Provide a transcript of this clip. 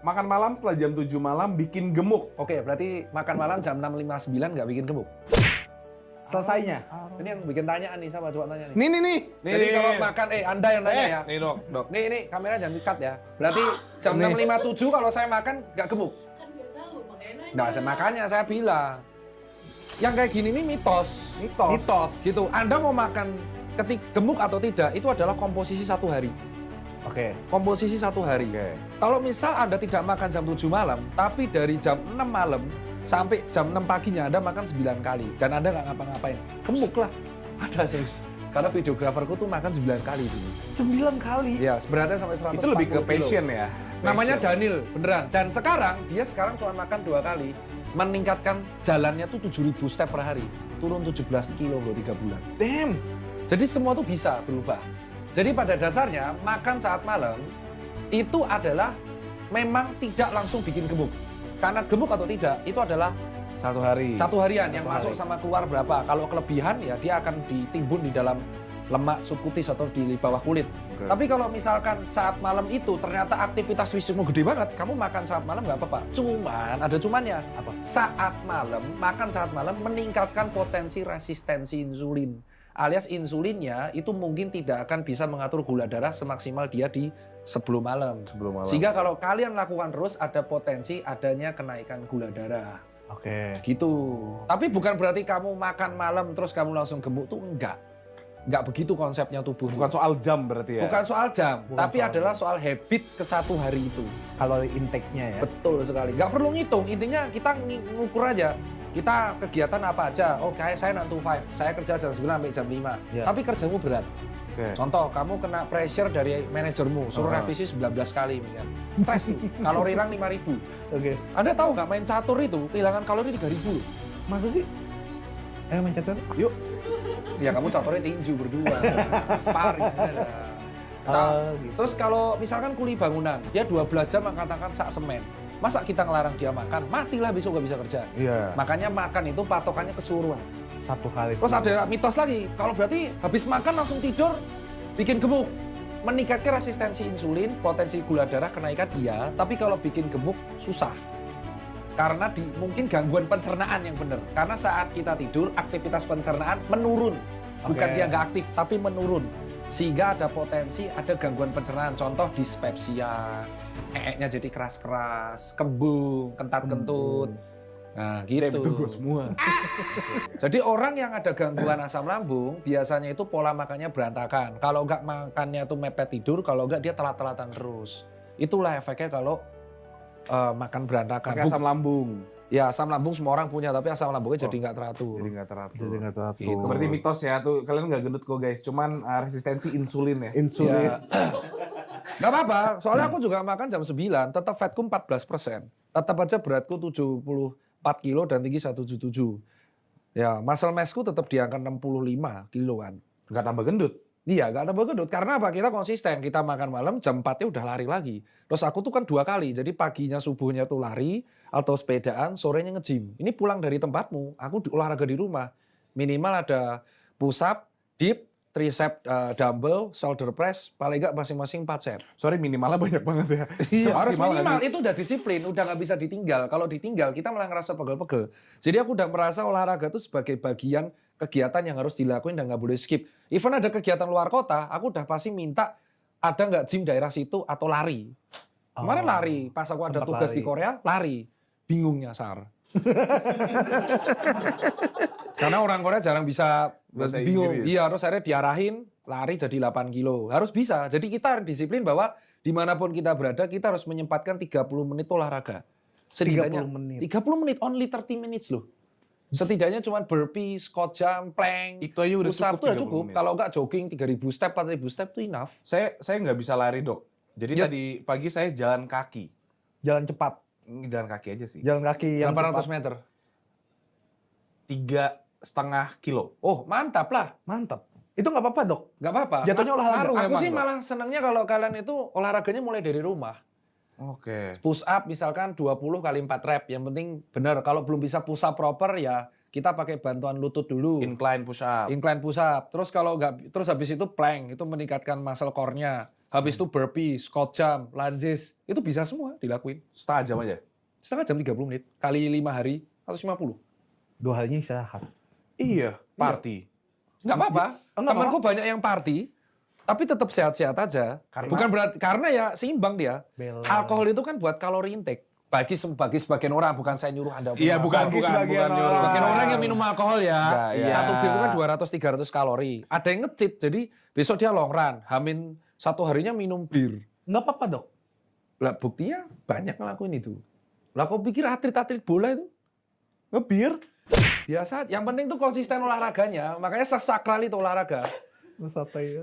makan malam setelah jam 7 malam bikin gemuk. Oke, berarti makan malam jam 6.59 nggak bikin gemuk. Selesainya. Ini yang bikin tanyaan nih, sama coba tanya nih. Nih. Jadi kalau makan, Anda yang tanya ya. Nih dok. Nih, kamera jangan di-cut ya. Berarti jam 6.57 kalau saya makan nggak gemuk. Kan nggak tahu, makanya nanya. Nah, makanya saya bilang. Yang kayak gini nih mitos. Mitos. Gitu. Anda mau makan gemuk atau tidak, itu adalah komposisi satu hari. Oke. Komposisi satu hari. Kalau misal Anda tidak makan jam 7 malam, tapi dari jam 6 malam sampai jam 6 paginya Anda makan 9 kali dan Anda nggak ngapa-ngapain, gemuk lah. Ada serius. Karena videograferku tuh makan 9 kali dulu. 9 kali. Ya, beratnya sampai 140 Itu lebih ke kilo. passion ya. Namanya Passion. Daniel, beneran. Dan dia sekarang cuma makan 2 kali. Meningkatkan jalannya tuh 7.000 step per hari. Turun 17 kilo loh 3 bulan. Damn. Jadi semua tuh bisa berubah. Jadi pada dasarnya makan saat malam itu adalah memang tidak langsung bikin gemuk. Karena gemuk atau tidak itu adalah Satu hari. satu harian yang masuk sama keluar berapa. Kalau kelebihan ya dia akan ditimbun di dalam lemak subkutis atau di bawah kulit. Oke. Tapi kalau misalkan saat malam itu ternyata aktivitas fisikmu gede banget, kamu makan saat malam nggak apa-apa. Cuman ada cumannya. Apa? Makan saat malam meningkatkan potensi resistensi insulin. Alias insulinnya itu mungkin tidak akan bisa mengatur gula darah semaksimal dia di sebelum malam. Sehingga kalau kalian lakukan terus ada potensi adanya kenaikan gula darah. Oke. Gitu. Tapi bukan berarti kamu makan malam terus kamu langsung gemuk tuh enggak. Enggak begitu konsepnya tubuh. Bukan soal jam berarti ya. Bukan soal jam, Bukan tapi soal adalah soal habit ke satu hari itu. Kalori intake-nya ya. Betul sekali. Nggak perlu ngitung, intinya kita ngukur aja. Kita kegiatan apa aja? Oh, kayak saya 9 to 5, saya kerja jam 9 sampai jam 5. Ya. Tapi kerjamu berat. Oke. Contoh, kamu kena pressure dari manajermu, suruh revisi 19 kali, kan. Stres tuh, kalori hilang 5.000. Oke. Anda tahu nggak main catur itu kehilangan kalori 3.000 loh. Masa sih? Ayo main catur. Yuk. Ya kamu caturnya tinju berdua, sparring ada. Nah, Gitu. terus kalau misalkan kuli bangunan, dia 12 jam mengatakan sak semen. Masa kita ngelarang dia makan? Matilah besok nggak bisa kerja. Iya. Makanya makan itu patokannya keseluruhan. Satu kali. Terus ada mitos lagi, kalau berarti habis makan langsung tidur, bikin gemuk. Meningkatkan resistensi insulin, potensi gula darah kenaikan iya, tapi kalau bikin gemuk susah. Karena mungkin gangguan pencernaan yang benar. Karena saat kita tidur, aktivitas pencernaan menurun. Bukan Oke. dia nggak aktif, tapi menurun. Sehingga ada potensi, ada gangguan pencernaan. Contoh dispepsia, nya jadi keras-keras, kembung, kentat-kentut. Nah gitu. Itu gue semua. Jadi orang yang ada gangguan asam lambung, biasanya itu pola makannya berantakan. Kalau nggak makannya itu mepet tidur, kalau nggak dia telat-telatan terus. Itulah efeknya kalau makan berantakan. Pakai asam lambung. Ya asam lambung semua orang punya, tapi asam lambungnya jadi nggak teratur. Jadi nggak teratur. Jadi nggak teratur. Gitu. Berarti mitos ya tuh, kalian nggak gendut kok guys, cuman resistensi insulin ya. Insulin. Ya. Nggak apa-apa, soalnya aku juga makan jam 9, tetap fatku 14%. Tetap aja beratku 74 kilo dan tinggi 177. Ya, muscle massku tetap di angka 65 kiloan. Nggak tambah gendut. Iya, nggak tambah gendut. Karena apa? Kita konsisten. Kita makan malam, jam 4-nya udah lari lagi. Terus aku tuh kan 2 kali. Jadi paginya, subuhnya tuh lari, atau sepedaan, sorenya nge-gym. Ini pulang dari tempatmu, aku olahraga di rumah. Minimal ada push up, dip, tricep dumbbell, shoulder press, paling nggak masing-masing 4 set. Sorry, minimalnya banyak banget ya. Harus Maksimal nggak minimal, sih? itu udah disiplin, udah nggak bisa ditinggal. Kalau ditinggal, kita malah ngerasa pegel-pegel. Jadi aku udah merasa olahraga itu sebagai bagian kegiatan yang harus dilakuin dan nggak boleh skip. Even ada kegiatan luar kota, aku udah pasti minta ada nggak gym daerah situ atau lari. Kemarin lari, pas aku ada Tempat tugas lari. di Korea, lari. Bingung nyasar. Karena orang Korea jarang bisa Bahasa bingung. Inggris. Iya, terus akhirnya diarahin lari jadi 8 kilo. Harus bisa. Jadi kita harus disiplin bahwa dimanapun kita berada, kita harus menyempatkan 30 menit olahraga. 30 menit. 30 menit, only 30 minutes loh. Setidaknya cuma burpee, squat jump, plank, Itu aja udah push up cukup tuh udah 30 cukup. menit. Kalau nggak jogging 3.000 step, 4.000 step itu enough. Saya nggak bisa lari dok. Jadi Ya. tadi pagi saya jalan kaki. Jalan cepat. Jalan kaki aja sih. Jalan kaki yang 800 cepat. meter. 3,5 kilo. Oh, mantap lah. Mantap. Itu nggak apa-apa dok. Nggak apa-apa. Jatuhnya olahraga. ngaruh Aku emang, sih Dok. malah senangnya kalau kalian itu olahraganya mulai dari rumah. Oke. Push up misalkan 20 kali 4 rep. Yang penting benar, kalau belum bisa push up proper ya kita pakai bantuan lutut dulu. Incline push up. Incline push up. Terus kalau nggak, terus habis itu plank, itu meningkatkan muscle core-nya. Habis itu burpee, squat jump, lunges, itu bisa semua dilakuin. Setengah jam aja. Setengah jam 30 menit, kali 5 hari, 150. 2 harinya istirahat. Iya, party. Nggak apa-apa, Nggak temanku banyak yang party, tapi tetap sehat-sehat aja. Bukan berarti, karena ya seimbang dia. Bela. Alkohol itu kan buat kalori intake. Bagi sebagian orang, bukan saya nyuruh Anda. Iya, bukan sebagian nyuruh. orang. Sebagian orang yang minum alkohol ya, Enggak, iya. satu bir itu kan 200-300 kalori. Ada yang nge-cheat, jadi besok dia long run, hamin 1 harinya minum bir. Nggak apa-apa, Dok. Lah buktinya banyak ngelakuin itu. Lah kau pikir atlet-atlet bola itu Ngebir? biasa, yang penting tuh konsisten olahraganya, makanya sesakral itu olahraga. Santai ya.